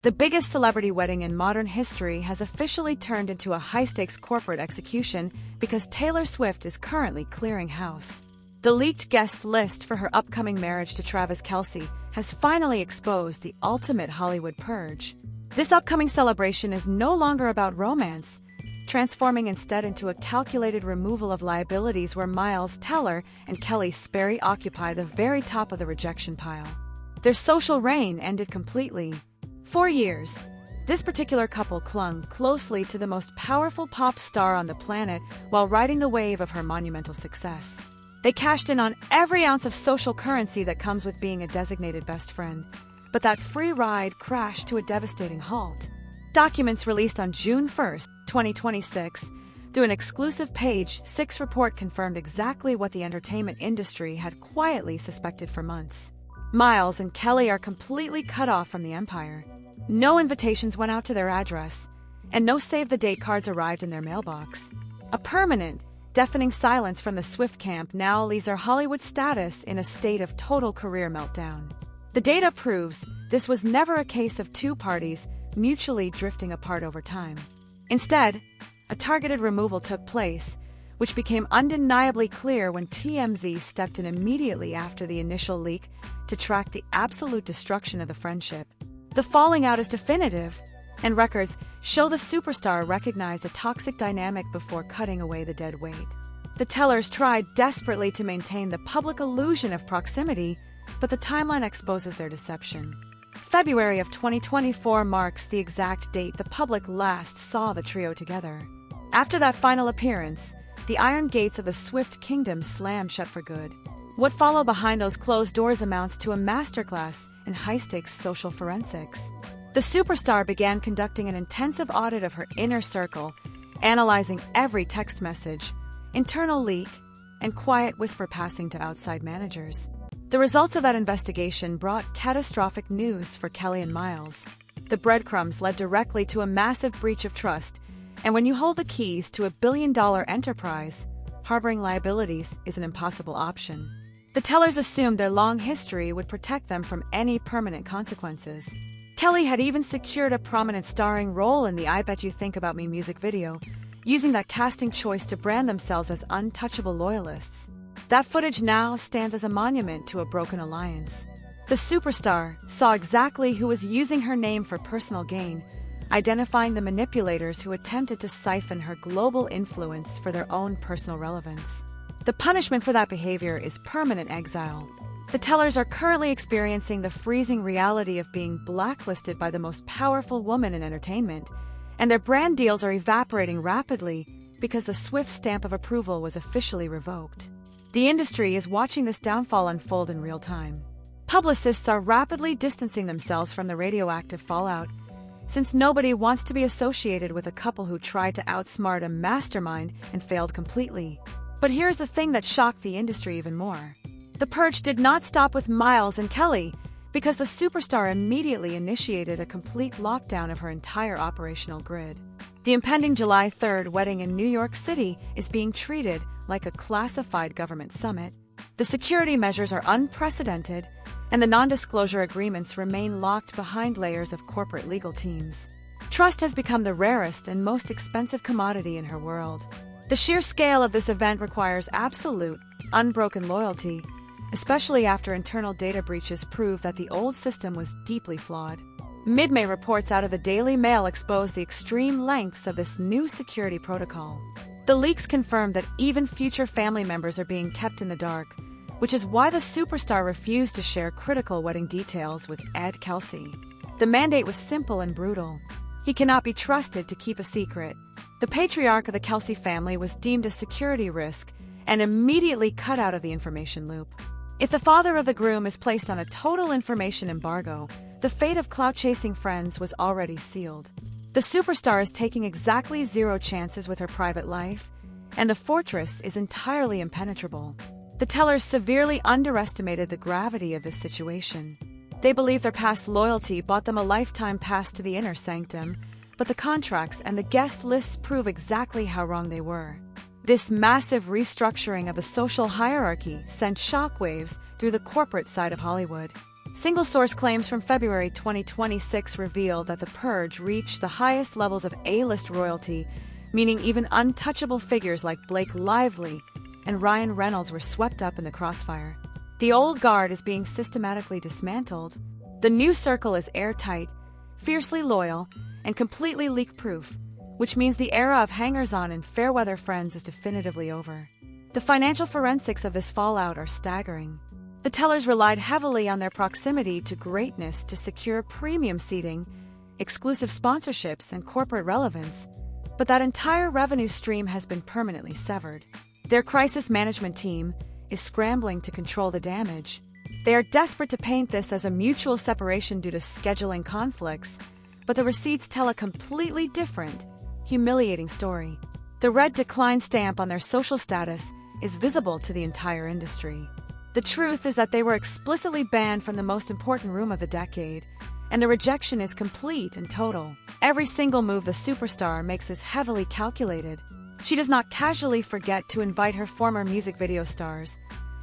The biggest celebrity wedding in modern history has officially turned into a high-stakes corporate execution because Taylor Swift is currently clearing house. The leaked guest list for her upcoming marriage to Travis Kelce has finally exposed the ultimate Hollywood purge. This upcoming celebration is no longer about romance, transforming instead into a calculated removal of liabilities where Miles Teller and Keleigh Sperry occupy the very top of the rejection pile. Their social reign ended completely. For years, this particular couple clung closely to the most powerful pop star on the planet while riding the wave of her monumental success. They cashed in on every ounce of social currency that comes with being a designated best friend, but that free ride crashed to a devastating halt. Documents released on June 1, 2026, through an exclusive Page 6 report confirmed exactly what the entertainment industry had quietly suspected for months. Miles and Keleigh are completely cut off from the empire. No invitations went out to their address, and no save-the-date cards arrived in their mailbox. A permanent, deafening silence from the Swift camp now leaves their Hollywood status in a state of total career meltdown. The data proves this was never a case of two parties mutually drifting apart over time. Instead, a targeted removal took place, which became undeniably clear when TMZ stepped in immediately after the initial leak to track the absolute destruction of the friendship. The falling out is definitive, and records show the superstar recognized a toxic dynamic before cutting away the dead weight. The Tellers tried desperately to maintain the public illusion of proximity, but the timeline exposes their deception. February of 2024 marks the exact date the public last saw the trio together. After that final appearance, the iron gates of the Swift kingdom slammed shut for good. What followed behind those closed doors amounts to a masterclass in high-stakes social forensics. The superstar began conducting an intensive audit of her inner circle, analyzing every text message, internal leak, and quiet whisper passing to outside managers. The results of that investigation brought catastrophic news for Keleigh and Miles. The breadcrumbs led directly to a massive breach of trust, and when you hold the keys to a billion-dollar enterprise, harboring liabilities is an impossible option. The Tellers assumed their long history would protect them from any permanent consequences. Keleigh had even secured a prominent starring role in the I Bet You Think About Me music video, using that casting choice to brand themselves as untouchable loyalists. That footage now stands as a monument to a broken alliance. The superstar saw exactly who was using her name for personal gain, identifying the manipulators who attempted to siphon her global influence for their own personal relevance. The punishment for that behavior is permanent exile. The Tellers are currently experiencing the freezing reality of being blacklisted by the most powerful woman in entertainment, and their brand deals are evaporating rapidly because the Swift stamp of approval was officially revoked. The industry is watching this downfall unfold in real time. Publicists are rapidly distancing themselves from the radioactive fallout, since nobody wants to be associated with a couple who tried to outsmart a mastermind and failed completely. But here's the thing that shocked the industry even more. The purge did not stop with Miles and Keleigh, because the superstar immediately initiated a complete lockdown of her entire operational grid. The impending July 3rd wedding in New York City is being treated like a classified government summit. The security measures are unprecedented, and the non-disclosure agreements remain locked behind layers of corporate legal teams. Trust has become the rarest and most expensive commodity in her world. The sheer scale of this event requires absolute, unbroken loyalty, especially after internal data breaches prove that the old system was deeply flawed. Mid-May reports out of the Daily Mail expose the extreme lengths of this new security protocol. The leaks confirm that even future family members are being kept in the dark, which is why the superstar refused to share critical wedding details with Ed Kelce. The mandate was simple and brutal. He cannot be trusted to keep a secret. The patriarch of the Kelce family was deemed a security risk and immediately cut out of the information loop. If the father of the groom is placed on a total information embargo, the fate of clout-chasing friends was already sealed. The superstar is taking exactly 0 chances with her private life, and the fortress is entirely impenetrable. The Tellers severely underestimated the gravity of this situation. They believe their past loyalty bought them a lifetime pass to the inner sanctum, but the contracts and the guest lists prove exactly how wrong they were. This massive restructuring of the social hierarchy sent shockwaves through the corporate side of Hollywood. Single-source claims from February 2026 revealed that the purge reached the highest levels of A-list royalty, meaning even untouchable figures like Blake Lively and Ryan Reynolds were swept up in the crossfire. The old guard is being systematically dismantled. The new circle is airtight, fiercely loyal, and completely leak-proof, which means the era of hangers-on and fair-weather friends is definitively over. The financial forensics of this fallout are staggering. The tellers relied heavily on their proximity to greatness to secure premium seating, exclusive sponsorships, and corporate relevance, but that entire revenue stream has been permanently severed. Their crisis management team is scrambling to control the damage. They are desperate to paint this as a mutual separation due to scheduling conflicts, but the receipts tell a completely different, humiliating story. The red decline stamp on their social status is visible to the entire industry. The truth is that they were explicitly banned from the most important room of the decade, and the rejection is complete and total. Every single move the superstar makes is heavily calculated. She does not casually forget to invite her former music video stars,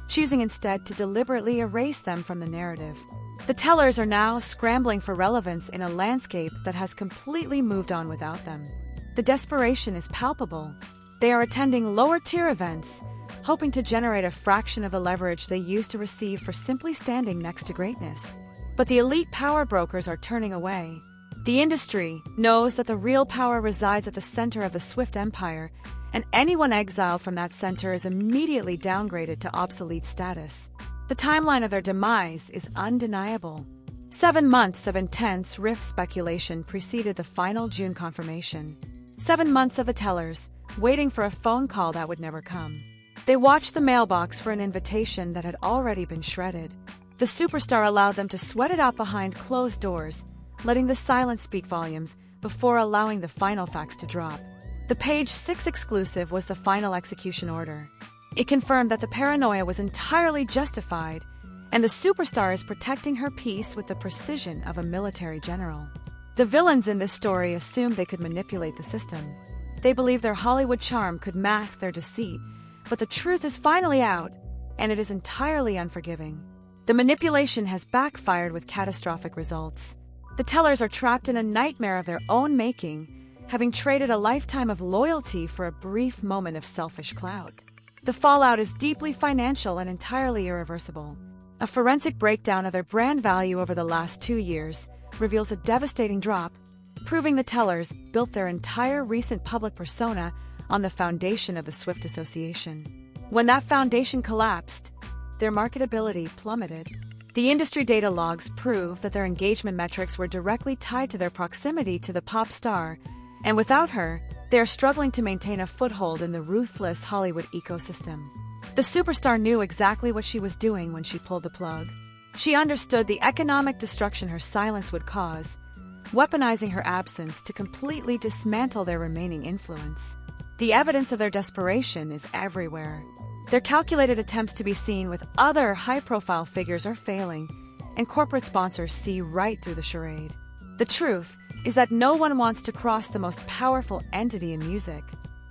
choosing instead to deliberately erase them from the narrative. The tellers are now scrambling for relevance in a landscape that has completely moved on without them. The desperation is palpable. They are attending lower-tier events, hoping to generate a fraction of the leverage they used to receive for simply standing next to greatness. But the elite power brokers are turning away. The industry knows that the real power resides at the center of the Swift empire, and anyone exiled from that center is immediately downgraded to obsolete status. The timeline of their demise is undeniable. 7 months of intense riff speculation preceded the final June confirmation. 7 months of the tellers, waiting for a phone call that would never come. They watched the mailbox for an invitation that had already been shredded. The superstar allowed them to sweat it out behind closed doors, letting the silence speak volumes before allowing the final facts to drop. The Page 6 exclusive was the final execution order. It confirmed that the paranoia was entirely justified, and the superstar is protecting her peace with the precision of a military general. The villains in this story assumed they could manipulate the system. They believed their Hollywood charm could mask their deceit, but the truth is finally out, and it is entirely unforgiving. The manipulation has backfired with catastrophic results. The tellers are trapped in a nightmare of their own making, having traded a lifetime of loyalty for a brief moment of selfish clout. The fallout is deeply financial and entirely irreversible. A forensic breakdown of their brand value over the last 2 years reveals a devastating drop, proving the tellers built their entire recent public persona on the foundation of the Swift Association. When that foundation collapsed, their marketability plummeted. The industry data logs prove that their engagement metrics were directly tied to their proximity to the pop star, and without her, they are struggling to maintain a foothold in the ruthless Hollywood ecosystem. The superstar knew exactly what she was doing when she pulled the plug. She understood the economic destruction her silence would cause, weaponizing her absence to completely dismantle their remaining influence. The evidence of their desperation is everywhere. Their calculated attempts to be seen with other high-profile figures are failing, and corporate sponsors see right through the charade. The truth is that no one wants to cross the most powerful entity in music.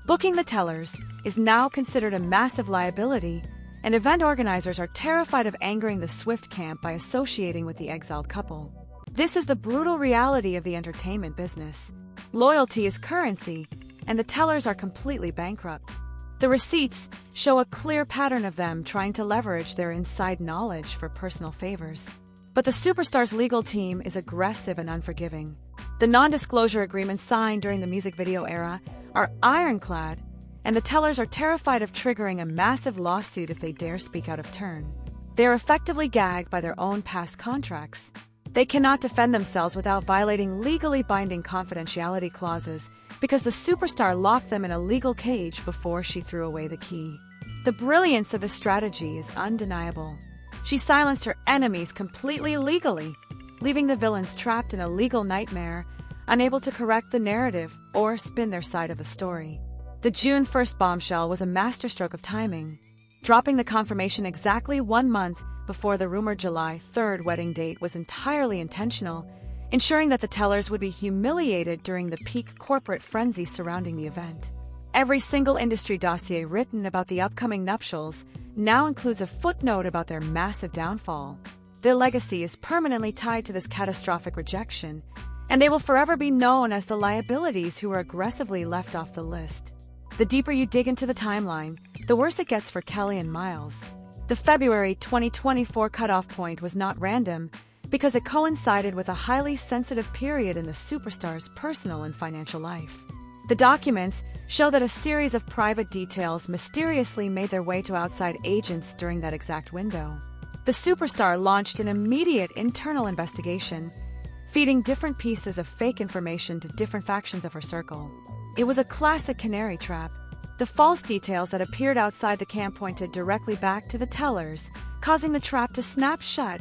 Booking the tellers is now considered a massive liability, and event organizers are terrified of angering the Swift camp by associating with the exiled couple. This is the brutal reality of the entertainment business. Loyalty is currency, and the tellers are completely bankrupt. The receipts show a clear pattern of them trying to leverage their inside knowledge for personal favors. But the superstar's legal team is aggressive and unforgiving. The non-disclosure agreements signed during the music video era are ironclad, and the tellers are terrified of triggering a massive lawsuit if they dare speak out of turn. They are effectively gagged by their own past contracts. They cannot defend themselves without violating legally binding confidentiality clauses because the superstar locked them in a legal cage before she threw away the key. The brilliance of this strategy is undeniable. She silenced her enemies completely legally, leaving the villains trapped in a legal nightmare, unable to correct the narrative or spin their side of the story. The June 1st bombshell was a masterstroke of timing, dropping the confirmation exactly 1 month before the rumored July 3rd wedding date was entirely intentional, ensuring that the tellers would be humiliated during the peak corporate frenzy surrounding the event. Every single industry dossier written about the upcoming nuptials now includes a footnote about their massive downfall. Their legacy is permanently tied to this catastrophic rejection, and they will forever be known as the liabilities who were aggressively left off the list. The deeper you dig into the timeline, the worse it gets for Keleigh and Miles. The February 2024 cutoff point was not random, because it coincided with a highly sensitive period in the superstar's personal and financial life. The documents show that a series of private details mysteriously made their way to outside agents during that exact window. The superstar launched an immediate internal investigation, feeding different pieces of fake information to different factions of her circle. It was a classic canary trap. The false details that appeared outside the camp pointed directly back to the tellers, causing the trap to snap shut,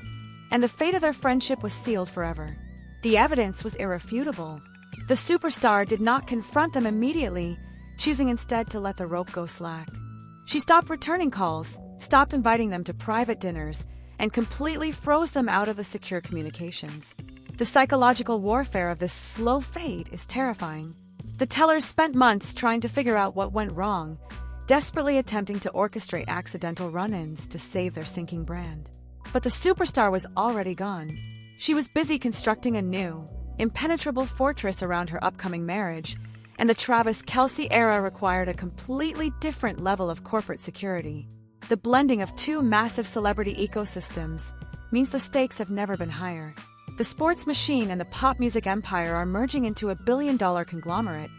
and the fate of their friendship was sealed forever. The evidence was irrefutable. The superstar did not confront them immediately, choosing instead to let the rope go slack. She stopped returning calls, stopped inviting them to private dinners, and completely froze them out of the secure communications. The psychological warfare of this slow fade is terrifying. The tellers spent months trying to figure out what went wrong, desperately attempting to orchestrate accidental run-ins to save their sinking brand. But the superstar was already gone. She was busy constructing a new, impenetrable fortress around her upcoming marriage, and the Travis Kelce era required a completely different level of corporate security. The blending of two massive celebrity ecosystems means the stakes have never been higher. The sports machine and the pop music empire are merging into a billion-dollar conglomerate,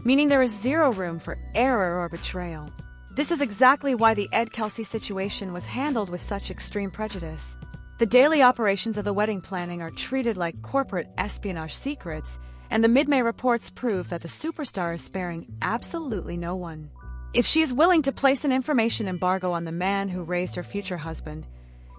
meaning there is zero room for error or betrayal. This is exactly why the Ed Kelce situation was handled with such extreme prejudice. The daily operations of the wedding planning are treated like corporate espionage secrets, and the mid-May reports prove that the superstar is sparing absolutely no one. If she is willing to place an information embargo on the man who raised her future husband,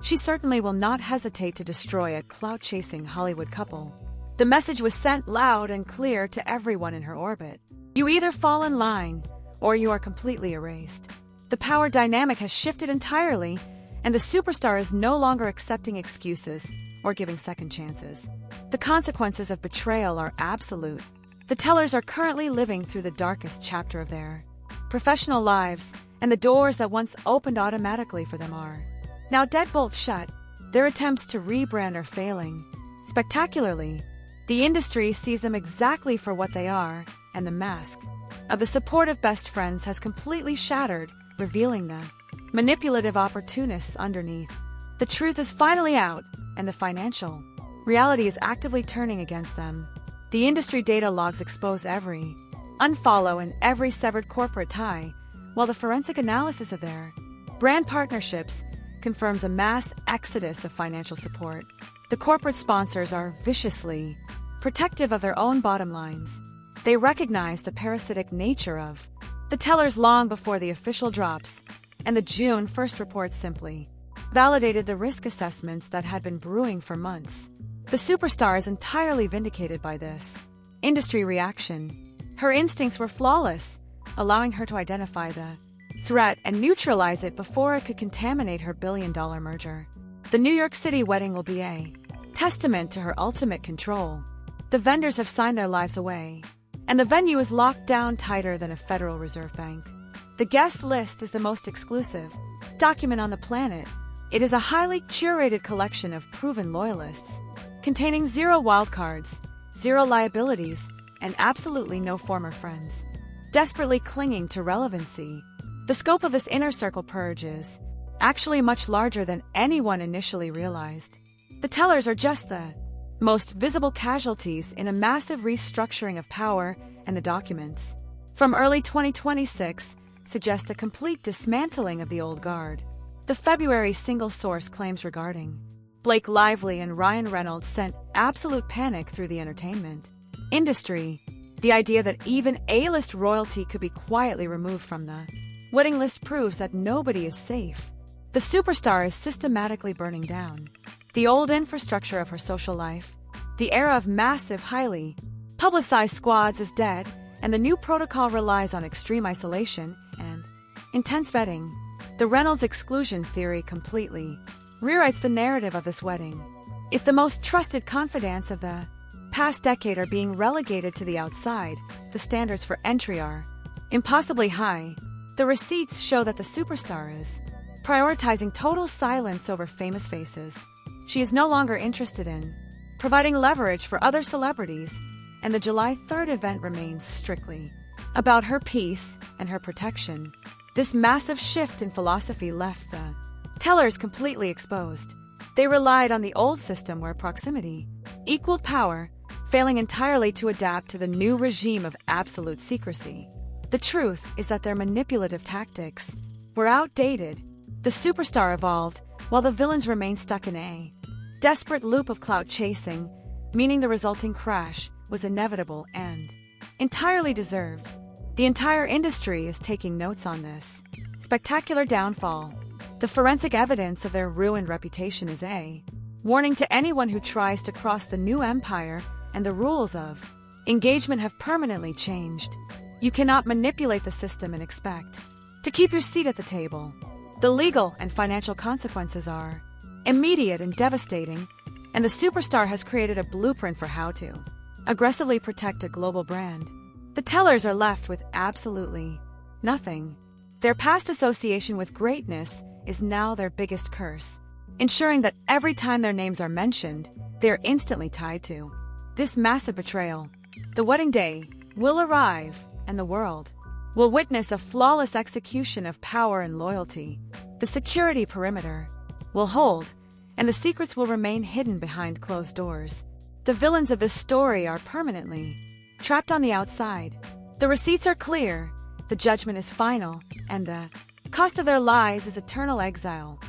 she certainly will not hesitate to destroy a clout-chasing Hollywood couple. The message was sent loud and clear to everyone in her orbit. You either fall in line, or you are completely erased. The power dynamic has shifted entirely, and the superstar is no longer accepting excuses or giving second chances. The consequences of betrayal are absolute. The tellers are currently living through the darkest chapter of their professional lives, and the doors that once opened automatically for them are now deadbolt shut. Their attempts to rebrand are failing spectacularly. The industry sees them exactly for what they are, and the mask of the supportive best friends has completely shattered, revealing the manipulative opportunists underneath. The truth is finally out, and the financial reality is actively turning against them. The industry data logs expose every unfollow and every severed corporate tie, while the forensic analysis of their brand partnerships confirms a mass exodus of financial support. The corporate sponsors are viciously protective of their own bottom lines. They recognize the parasitic nature of the tellers long before the official drops, and the June 1st report simply validated the risk assessments that had been brewing for months. The superstar is entirely vindicated by this industry reaction. Her instincts were flawless, allowing her to identify the threat and neutralize it before it could contaminate her billion-dollar merger. The New York City wedding will be a testament to her ultimate control. The vendors have signed their lives away, and the venue is locked down tighter than a Federal Reserve Bank. The guest list is the most exclusive document on the planet. It is a highly curated collection of proven loyalists, containing zero wildcards, zero liabilities, and absolutely no former friends, desperately clinging to relevancy. The scope of this inner circle purge is actually much larger than anyone initially realized. The tellers are just the most visible casualties in a massive restructuring of power, and the documents from early 2026 suggest a complete dismantling of the old guard. The February single source claims regarding Blake Lively and Ryan Reynolds sent absolute panic through the entertainment industry. The idea that even A-list royalty could be quietly removed from the wedding list proves that nobody is safe. The superstar is systematically burning down the old infrastructure of her social life. The era of massive, highly publicized squads is dead, and the new protocol relies on extreme isolation and intense vetting. The Reynolds exclusion theory completely rewrites the narrative of this wedding. If the most trusted confidants of the past decade are being relegated to the outside, the standards for entry are impossibly high. The receipts show that the superstar is prioritizing total silence over famous faces. she is no longer interested in, providing leverage for other celebrities, and the July 3rd event remains strictly about her peace and her protection. This massive shift in philosophy left the tellers completely exposed. They relied on the old system where proximity equaled power, failing entirely to adapt to the new regime of absolute secrecy. The truth is that their manipulative tactics were outdated. The superstar evolved, while the villains remained stuck in a desperate loop of clout chasing, meaning the resulting crash was inevitable and entirely deserved. The entire industry is taking notes on this spectacular downfall. The forensic evidence of their ruined reputation is a warning to anyone who tries to cross the new empire, and the rules of engagement have permanently changed. You cannot manipulate the system and expect to keep your seat at the table. The legal and financial consequences are immediate and devastating, and the superstar has created a blueprint for how to aggressively protect a global brand. The tellers are left with absolutely nothing. Their past association with greatness is now their biggest curse, ensuring that every time their names are mentioned, they are instantly tied to this massive betrayal. The wedding day will arrive, and the world will witness a flawless execution of power and loyalty. The security perimeter will hold, and the secrets will remain hidden behind closed doors. The villains of this story are permanently trapped on the outside. The receipts are clear, the judgment is final, and the cost of their lies is eternal exile.